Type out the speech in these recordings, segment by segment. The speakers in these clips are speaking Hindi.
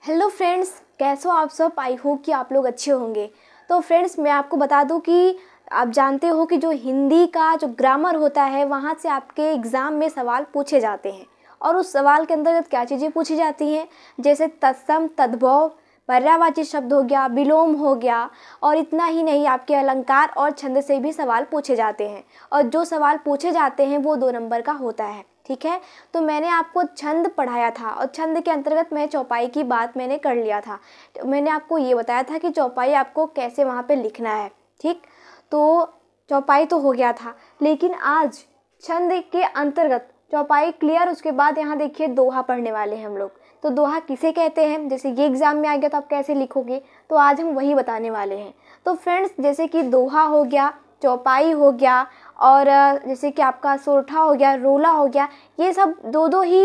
हेलो फ्रेंड्स, कैसे हो आप सब। आई होप कि आप लोग अच्छे होंगे। तो फ्रेंड्स, मैं आपको बता दूं कि आप जानते हो कि जो हिंदी का जो ग्रामर होता है वहाँ से आपके एग्ज़ाम में सवाल पूछे जाते हैं। और उस सवाल के अंतर्गत क्या चीज़ें पूछी जाती हैं, जैसे तत्सम, तद्भव, पर्यायवाची शब्द हो गया, विलोम हो गया। और इतना ही नहीं, आपके अलंकार और छंद से भी सवाल पूछे जाते हैं। और जो सवाल पूछे जाते हैं वो 2 नंबर का होता है। ठीक है, तो मैंने आपको छंद पढ़ाया था और छंद के अंतर्गत मैं चौपाई की बात मैंने कर लिया था। तो मैंने आपको ये बताया था कि चौपाई आपको कैसे वहाँ पे लिखना है। ठीक, तो चौपाई तो हो गया था, लेकिन आज छंद के अंतर्गत चौपाई क्लियर, उसके बाद यहाँ देखिए दोहा पढ़ने वाले हैं हम लोग। तो दोहा किसे कहते हैं, जैसे ये एग्ज़ाम में आ गया तो आप कैसे लिखोगे, तो आज हम वही बताने वाले हैं। तो फ्रेंड्स, जैसे कि दोहा हो गया, चौपाई हो गया, और जैसे कि आपका सोरठा हो गया, रोला हो गया, ये सब 2-2 ही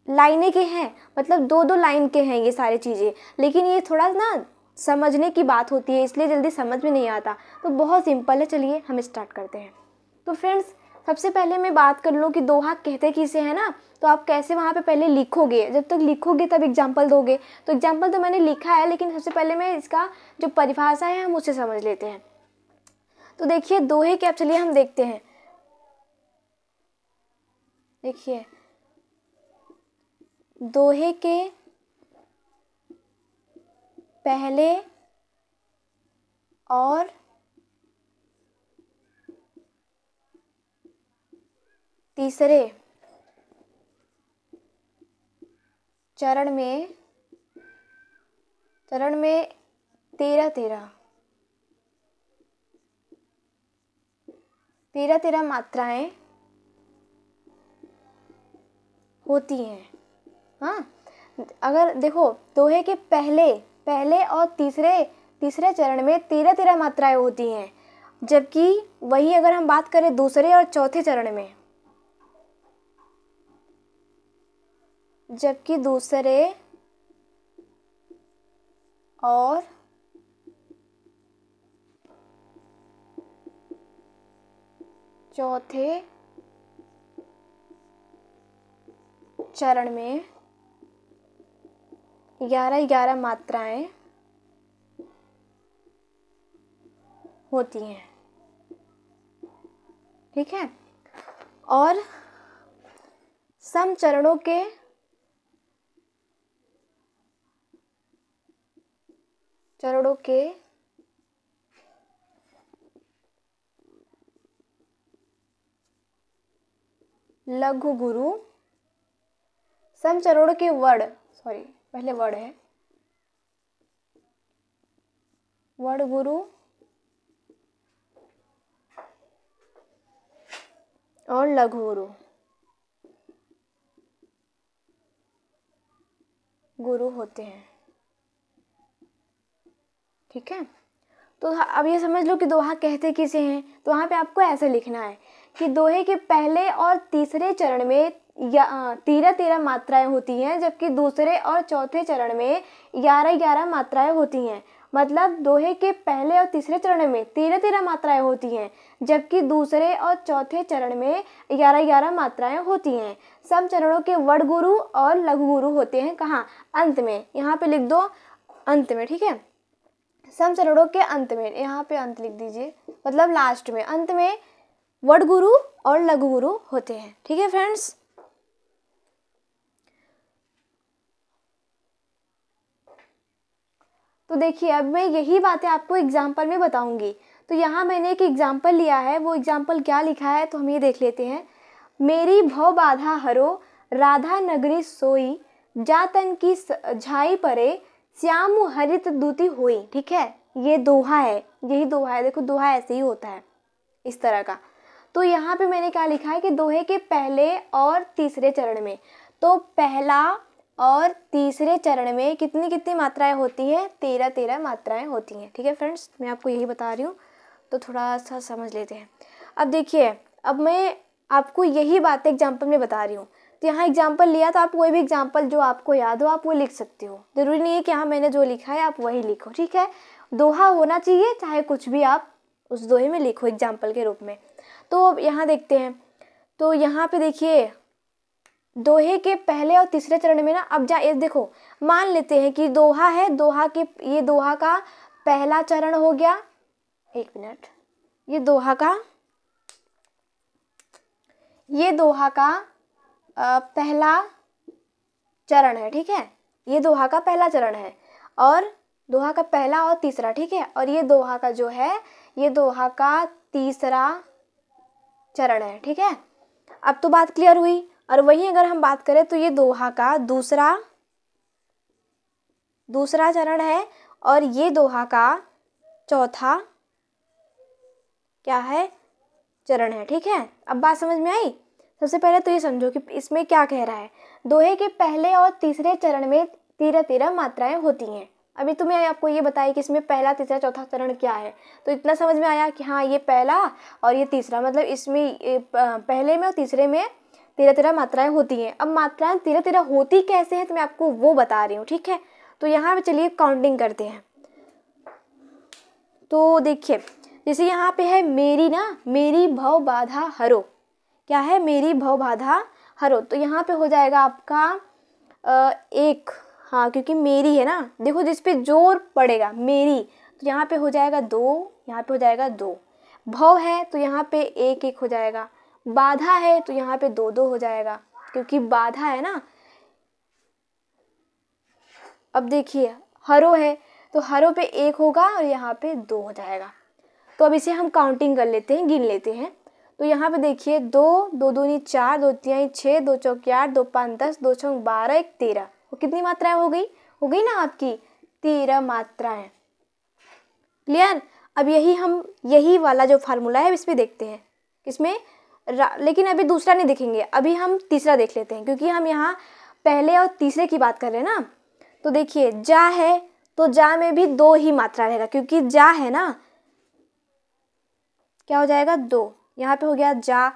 लाइनें के हैं, मतलब 2-2 लाइन के हैं ये सारी चीज़ें। लेकिन ये थोड़ा ना समझने की बात होती है, इसलिए जल्दी समझ में नहीं आता। तो बहुत सिंपल है, चलिए हम स्टार्ट करते हैं। तो फ्रेंड्स, सबसे पहले मैं बात कर लूँ कि दोहा कहते किसे हैं ना, तो आप कैसे वहाँ पे पहले लिखोगे। जब तक लिखोगे तब एग्जाम्पल दोगे। तो एग्जाम्पल तो मैंने लिखा है, लेकिन सबसे पहले मैं इसका जो परिभाषा है हम उसे समझ लेते हैं। तो देखिए दोहे के, अब चलिए हम देखते हैं। देखिए दोहे के पहले और तीसरे चरण में 13 मात्राएं होती हैं। हाँ, अगर देखो दोहे के पहले और तीसरे चरण में 13 मात्राएं होती हैं, जबकि वही अगर हम बात करें दूसरे और चौथे चरण में, जबकि दूसरे और चौथे चरण में 11 मात्राएं होती हैं। ठीक है, और सम चरणों के लघु गुरु, सम चरणों के पहले वर्ड है वड गुरु और लघु गुरु होते हैं। ठीक है, तो अब ये समझ लो कि दोहा कहते किसे हैं। तो वहाँ पे आपको ऐसे लिखना है कि दोहे के पहले और तीसरे चरण में 13 मात्राएं होती हैं, जबकि दूसरे और चौथे चरण में 11 मात्राएं होती हैं। मतलब दोहे के पहले और तीसरे चरण में 13 मात्राएं होती हैं, जबकि दूसरे और चौथे चरण में 11 मात्राएं होती हैं। सब चरणों के वड गुरु और लघु गुरु होते हैं कहाँ, अंत में। यहाँ पे लिख दो अंत में। ठीक है, सम चरणों के अंत में, यहाँ पे अंत लिख दीजिए, मतलब लास्ट में, अंत में वड गुरु और लघु गुरु होते हैं। ठीक है फ्रेंड्स, तो देखिए अब मैं यही बातें आपको एग्जाम्पल में बताऊंगी। तो यहाँ मैंने एक एग्जाम्पल लिया है, वो एग्जाम्पल क्या लिखा है तो हम ये देख लेते हैं। मेरी भव बाधा हरो, राधा नगरी सोई, जातन की झाई परे, श्याम हरित दूती होई। ठीक है, ये दोहा है, यही दोहा है। देखो दोहा ऐसे ही होता है, इस तरह का। तो यहाँ पे मैंने क्या लिखा है कि दोहे के पहले और तीसरे चरण में, तो पहला और तीसरे चरण में कितनी मात्राएं होती हैं, 13 मात्राएं होती हैं। ठीक है फ्रेंड्स, मैं आपको यही बता रही हूँ, तो थोड़ा सा समझ लेते हैं। अब देखिए, अब मैं आपको यही बात एग्जाम्पल में बता रही हूँ। तो यहाँ एग्जाम्पल लिया, तो आप कोई भी एग्जाम्पल जो आपको याद हो आप वो लिख सकते हो। ज़रूरी नहीं है कि हाँ मैंने जो लिखा है आप वही लिखो। ठीक है, दोहा होना चाहिए, चाहे कुछ भी आप उस दोहे में लिखो एग्जाम्पल के रूप में। तो अब यहाँ देखते हैं, तो यहाँ पे देखिए दोहे के पहले और तीसरे चरण में ना, अब जा ये देखो, मान लेते हैं कि दोहा है, ये दोहा का पहला चरण हो गया, एक मिनट, ये दोहा का पहला चरण है, ठीक है, ये दोहा का पहला चरण है, और दोहा का पहला और तीसरा, ठीक है, और ये दोहा का जो है, ये दोहा का तीसरा चरण है, ठीक है। अब तो बात क्लियर हुई। और वहीं अगर हम बात करें तो ये दोहा का दूसरा चरण है, और ये दोहा का चौथा क्या है, चरण है, ठीक है। अब बात समझ में आई। सबसे पहले तो ये समझो कि इसमें क्या कह रहा है, दोहे के पहले और तीसरे चरण में 13 मात्राएं होती हैं। अभी तुम्हें आपको ये बताया कि इसमें पहला, तीसरा, चौथा चरण क्या है, तो इतना समझ में आया कि हाँ ये पहला और ये तीसरा, मतलब इसमें पहले में और तीसरे में 13 मात्राएं होती हैं। अब मात्राएं 13 होती कैसे हैं तो मैं आपको वो बता रही हूँ, ठीक है। तो यहाँ पे चलिए काउंटिंग करते हैं। तो देखिए, जैसे यहाँ पे है मेरी ना, मेरी भव बाधा हरो, क्या है, मेरी भव बाधा हरो, तो यहाँ पे हो जाएगा आपका एक, हाँ क्योंकि मेरी है ना, देखो जिस पे जोर पड़ेगा मेरी, तो यहाँ पे हो जाएगा 2, यहाँ पे हो जाएगा 2, भव है तो यहाँ पे 1 हो जाएगा, बाधा है तो यहाँ पे 2 हो जाएगा, क्योंकि बाधा है ना। अब देखिए हरो है तो हरो पे 1 होगा और यहाँ पे 2 हो जाएगा। तो अब इसे हम काउंटिंग कर लेते हैं, गिन लेते हैं। तो यहाँ पे देखिए 2, 2 दूनी 4, 2 तिहाई 6, 2 चौक 8, 2 5 10, 2 छक 12, 1 13। वो कितनी मात्राएं हो गई ना आपकी 13 मात्राएं। क्लियर। अब यही वाला जो फार्मूला है इस पे देखते हैं, इसमें लेकिन अभी दूसरा नहीं देखेंगे, अभी हम तीसरा देख लेते हैं, क्योंकि हम यहाँ पहले और तीसरे की बात कर रहे हैं ना। तो देखिए जा है तो जा में भी 2 ही मात्रा रहेगा, क्योंकि जा है ना, क्या हो जाएगा 2, यहाँ पे हो गया जा।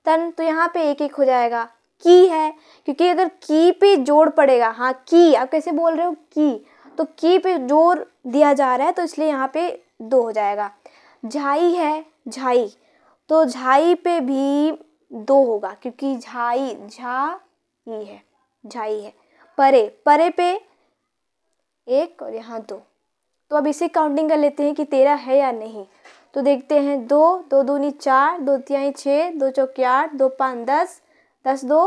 तन तो यहाँ पे 1 हो जाएगा। की है, क्योंकि अगर की पे जोड़ पड़ेगा, हाँ की, आप कैसे बोल रहे हो की, तो की पे जोर दिया जा रहा है तो इसलिए यहाँ पे 2 हो जाएगा। झाई है, झाई, तो झाई पे भी 2 होगा, क्योंकि झाई है। परे, परे पे 1 और यहाँ 2। तो अब इसे काउंटिंग कर लेते हैं कि 13 है या नहीं। तो देखते हैं 2, 2 दूनी 4, 2 तिहाई 6, 2 चौक 8, 2 5 10, 10 2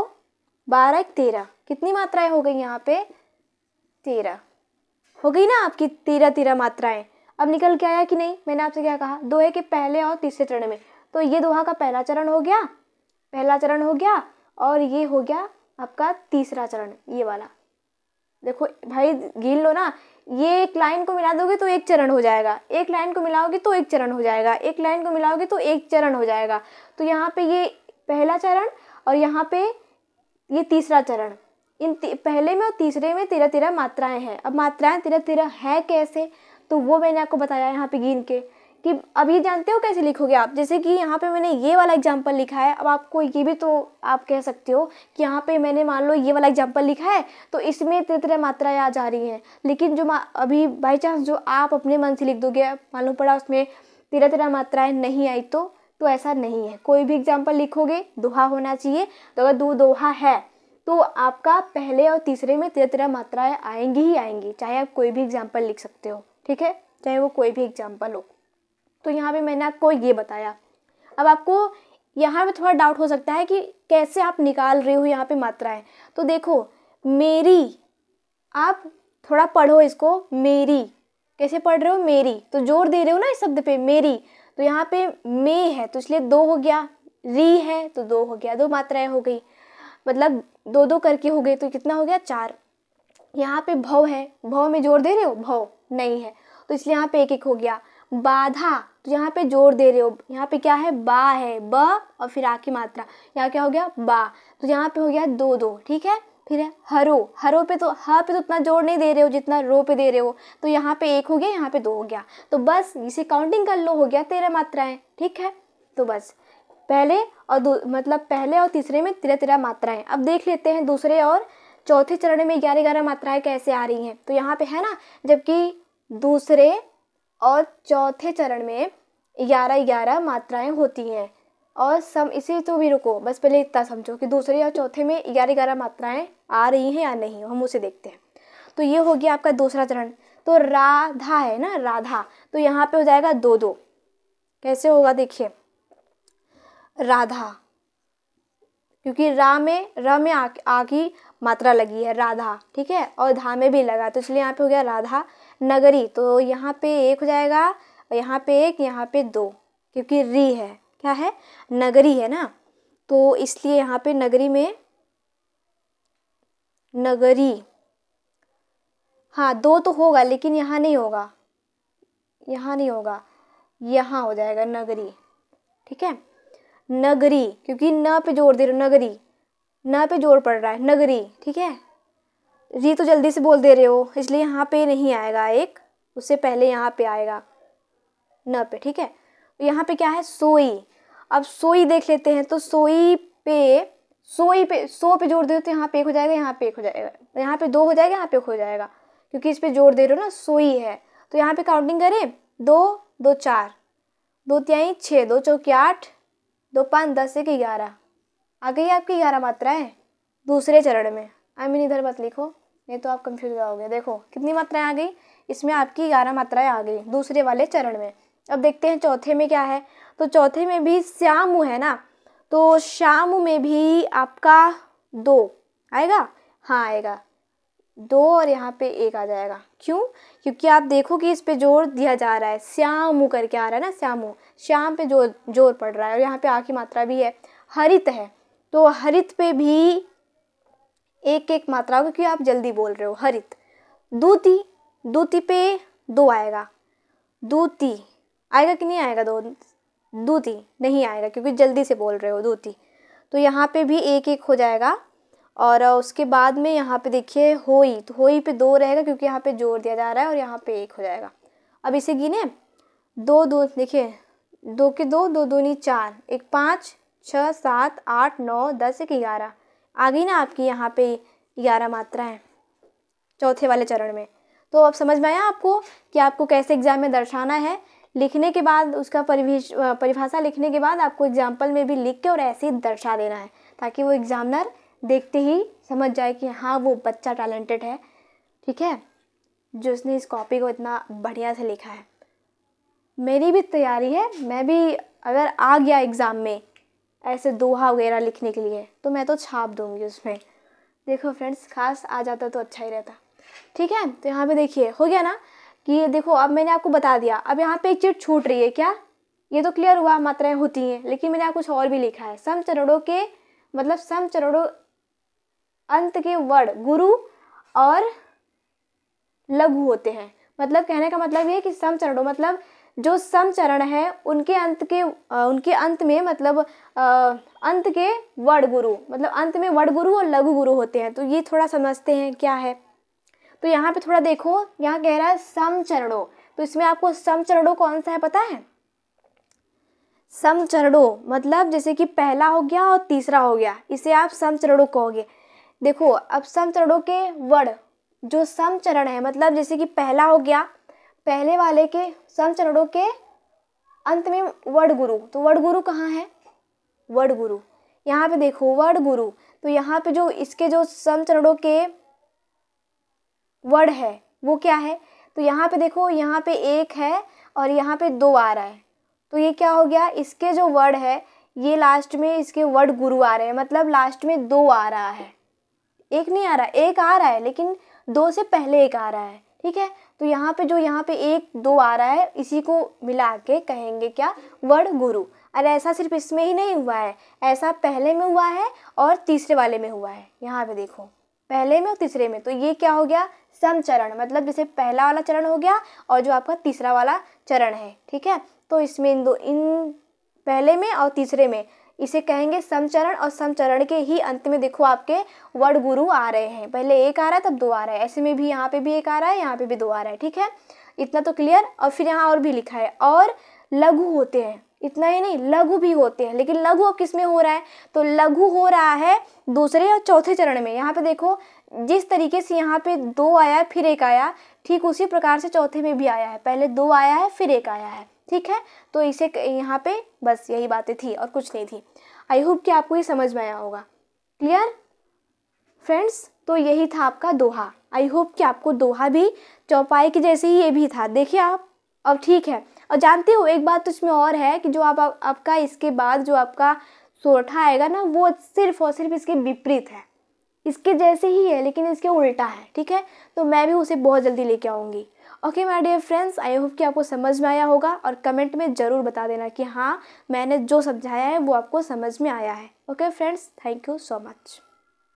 12, 1 13। कितनी मात्राएं हो गई यहाँ पे 13 हो गई ना आपकी 13 मात्राएं। अब निकल के आया कि नहीं, मैंने आपसे क्या कहा, दोहे के पहले और तीसरे चरण में, तो ये दोहा का पहला चरण हो गया, और ये हो गया आपका तीसरा चरण, ये वाला। देखो भाई गिन लो ना, ये एक लाइन को मिला दोगे तो 1 चरण हो जाएगा, एक लाइन को मिलाओगे तो 1 चरण हो जाएगा, एक लाइन को मिलाओगे तो 1 चरण हो जाएगा। तो यहाँ पे ये पहला चरण और यहाँ पे ये तीसरा चरण, इन पहले में और तीसरे में 13 मात्राएं हैं। अब मात्राएं 13 है कैसे, तो वो मैंने आपको बताया यहाँ पे गिन के, कि अब ये जानते हो कैसे लिखोगे आप। जैसे कि यहाँ पे मैंने ये वाला एग्जाम्पल लिखा है, अब आपको ये भी तो आप कह सकते हो कि यहाँ पे मैंने मान लो ये वाला एग्जाम्पल लिखा है तो इसमें 13 मात्राएं आ जा रही हैं, लेकिन जो अभी बाई चांस जो आप अपने मन से लिख दोगे, मालूम पड़ा उसमें 13 मात्राएं नहीं आई, तो ऐसा नहीं है। कोई भी एग्जाम्पल लिखोगे दोहा होना चाहिए, तो अगर दोहा है तो आपका पहले और तीसरे में 13 मात्राएं आएंगी ही आएंगी, चाहे आप कोई भी एग्जाम्पल लिख सकते हो, ठीक है, चाहे वो कोई भी एग्जाम्पल हो। तो यहाँ पे मैंने आपको ये बताया। अब आपको यहाँ पे थोड़ा डाउट हो सकता है कि कैसे आप निकाल रहे हो यहाँ पे मात्राएं। तो देखो मेरी, आप थोड़ा पढ़ो इसको, मेरी कैसे पढ़ रहे हो, मेरी तो जोर दे रहे हो ना इस शब्द पे मेरी, तो यहाँ पे में है तो इसलिए 2 हो गया, री है तो 2 हो गया, 2 मात्राएं हो गई, मतलब 2 करके हो गए, तो कितना हो गया 4। यहाँ पे भव है, भव में जोर दे रहे हो, भव नहीं है तो इसलिए यहाँ पे 1 हो गया। बाधा, तो यहाँ पे जोर दे रहे हो, यहाँ पे क्या है बा है, ब और फिर आ की मात्रा, यहाँ क्या हो गया बा, तो यहाँ पे हो गया 2, ठीक है। फिर है हरो पे तो ह पे तो उतना जोर नहीं दे रहे हो जितना रो पे दे रहे हो, तो यहाँ पे 1 हो गया, यहाँ पे 2 हो गया, तो बस इसे काउंटिंग कर लो, हो गया 13 मात्राएं, ठीक है। तो बस पहले और तीसरे में 13 मात्राएं। अब देख लेते हैं दूसरे और चौथे चरण में 11 मात्राएं कैसे आ रही हैं। तो यहाँ पे है ना, जबकि दूसरे और चौथे चरण में 11 मात्राएं होती हैं, और सम इसी तो भी रुको, बस पहले इतना समझो कि दूसरे और चौथे में 11-11 मात्राएं आ रही हैं या नहीं, हम उसे देखते हैं। तो ये हो गया आपका दूसरा चरण। तो राधा है ना, राधा, तो यहाँ पे हो जाएगा 2-2। कैसे होगा देखिए, राधा, क्योंकि र में आ की मात्रा लगी है राधा, ठीक है, और धा में भी लगा, तो इसलिए यहाँ पे हो गया राधा। नगरी, तो यहाँ पे 1 हो जाएगा, और यहाँ पे 1, यहाँ पे 2, क्योंकि री है, क्या है, नगरी है ना, तो इसलिए यहाँ पे नगरी में नगरी, हाँ 2 तो होगा, लेकिन यहाँ नहीं होगा, यहाँ नहीं होगा, यहाँ हो जाएगा नगरी, ठीक है, नगरी, क्योंकि न पे जोर दे रहे हो, नगरी, न पे जोर पड़ रहा है, नगरी, ठीक है। री तो जल्दी से बोल दे रहे हो, इसलिए यहाँ पे नहीं आएगा, एक उससे पहले यहाँ पे आएगा न पे, ठीक है। तो यहाँ पे क्या है, सोई। अब सोई देख लेते हैं, तो सोई पे सो पे जोर दे तो यहाँ पे 1 हो जाएगा, यहाँ पे 1 हो जाएगा, यहाँ पे 2 हो जाएगा, यहाँ पे 1 हो जाएगा, क्योंकि इस पे जोर दे रहे हो ना, सोई है। तो यहाँ पे काउंटिंग करें, 2 2 4, 2 तिहाई 6, 2 चौके 8, 2 5 10 1 11, आ गई आपकी 11 मात्राएं दूसरे चरण में। आई मीन इधर मत लिखो, नहीं तो आप कंफ्यूज हो जाओगे। देखो कितनी मात्राएं आ गई, इसमें आपकी 11 मात्राएं आ गई दूसरे वाले चरण में। अब देखते हैं चौथे में क्या है। तो चौथे में भी श्यामु है ना, तो श्यामु में भी आपका 2 आएगा, हाँ आएगा 2, और यहाँ पे 1 आ जाएगा। क्यों, क्योंकि आप देखो कि इस पे जोर दिया जा रहा है, श्यामु करके आ रहा है ना, श्यामु, श्याम पे जोर पड़ रहा है, और यहाँ पे आ की मात्रा भी है। हरित है, तो हरित पे भी 1-1 मात्रा, क्योंकि आप जल्दी बोल रहे हो, हरित। दूती, दूती पे 2 आएगा, दूती आएगा कि नहीं आएगा, 2 दूती नहीं आएगा, क्योंकि जल्दी से बोल रहे हो, दूती। तो यहाँ पे भी 1-1 हो जाएगा। और उसके बाद में यहाँ पे देखिए होई, तो होई पे 2 रहेगा, क्योंकि यहाँ पे जोर दिया जा रहा है, और यहाँ पे 1 हो जाएगा। अब इसे गिने, 2 2 देखिए, 2 के 2, 2 दूनी 4, 1 5 6 7 8 9 10 1 11, आ गई ना आपकी यहाँ पे 11 मात्राएं चौथे वाले चरण में। तो अब समझ में आया आपको कि आपको कैसे एग्जाम में दर्शाना है। लिखने के बाद उसका परिभाषा लिखने के बाद आपको एग्जाम्पल में भी लिख के और ऐसे ही दर्शा देना है, ताकि वो एग्जामिनर देखते ही समझ जाए कि हाँ वो बच्चा टैलेंटेड है, ठीक है, जो उसने इस कॉपी को इतना बढ़िया से लिखा है। मेरी भी तैयारी है, मैं भी अगर आ गया एग्ज़ाम में ऐसे दोहा वगैरह लिखने के लिए, तो मैं तो छाप दूँगी उसमें। देखो फ्रेंड्स, खास आ जाता तो अच्छा ही रहता, ठीक है। तो यहाँ पे देखिए हो गया ना कि देखो, अब मैंने आपको बता दिया। अब यहाँ पे एक चीज़ छूट रही है, क्या, ये तो क्लियर हुआ मात्राएं होती हैं, लेकिन मैंने कुछ और भी लिखा है। समचरणों के मतलब समचरणों अंत के वर्ण गुरु और लघु होते हैं। मतलब कहने का मतलब ये है कि समचरणों मतलब जो समचरण है उनके अंत में मतलब अंत के वर्ण गुरु, मतलब अंत में वर्ण गुरु और लघु गुरु होते हैं। तो ये थोड़ा समझते हैं क्या है। तो यहाँ पे थोड़ा देखो, यहाँ कह रहा है समचरणों, तो इसमें आपको समचरणों कौन सा है पता है। समचरणों मतलब जैसे कि पहला हो गया और तीसरा हो गया, इसे आप समचरणों कहोगे। देखो अब समचरणों के वर्ण, जो समचरण है मतलब जैसे कि पहला हो गया, पहले वाले के समचरणों के अंत में वर्ण गुरु, तो वर्ण गुरु कहाँ है, वर्ण गुरु यहाँ पे देखो, वर्ण गुरु। तो यहाँ पे जो इसके जो समचरणों के वर्ण है वो क्या है, तो यहाँ पे देखो, यहाँ पे 1 है और यहाँ पे 2 आ रहा है, तो ये क्या हो गया, इसके जो वर्ण है ये लास्ट में इसके वर्ण गुरु आ रहे हैं, मतलब लास्ट में 2 आ रहा है, 1 नहीं आ रहा, 1 आ रहा है लेकिन 2 से पहले 1 आ रहा है, ठीक है। तो यहाँ पे जो यहाँ पे 1 2 आ रहा है, इसी को मिला के कहेंगे क्या, वर्ण गुरु। अरे ऐसा सिर्फ इसमें ही नहीं हुआ है, ऐसा पहले में हुआ है और तीसरे वाले में हुआ है। यहाँ पे देखो पहले में और तीसरे में, तो ये क्या हो गया, समचरण, मतलब जैसे पहला वाला चरण हो गया और जो आपका तीसरा वाला चरण है, ठीक है। तो इसमें इन पहले में और तीसरे में इसे कहेंगे समचरण, और समचरण के ही अंत में देखो आपके वर्ण गुरु आ रहे हैं, पहले 1 आ रहा है तब 2 आ रहा है, ऐसे में भी यहाँ पे भी 1 आ रहा है, यहाँ पे भी 2 आ रहा है, ठीक है। इतना तो क्लियर। और फिर यहाँ और भी लिखा है, और लघु होते हैं, इतना ही नहीं लघु भी होते हैं, लेकिन लघु अब किस में हो रहा है, तो लघु हो रहा है दूसरे और चौथे चरण में। यहाँ पे देखो जिस तरीके से यहाँ पे 2 आया फिर 1 आया, ठीक उसी प्रकार से चौथे में भी आया है, पहले 2 आया है फिर 1 आया है, ठीक है, तो इसे यहाँ पे बस यही बातें थी और कुछ नहीं थी। आई होप कि आपको ये समझ में आया होगा। क्लियर फ्रेंड्स, तो यही था आपका दोहा। आई होप कि आपको दोहा भी चौपाई के जैसे ही ये भी था, देखिए आप। अब ठीक है, और जानते हो एक बात तो इसमें और है कि जो आपका इसके बाद जो आपका सोरठा आएगा ना, वो सिर्फ और सिर्फ इसके विपरीत है, इसके जैसे ही है लेकिन इसके उल्टा है। ठीक है, तो मैं भी उसे बहुत जल्दी लेके आऊँगी। Okay my dear friends, I hope कि आपको समझ में आया होगा, और कमेंट में ज़रूर बता देना कि हाँ मैंने जो समझाया है वो आपको समझ में आया है। Okay friends, thank you so much.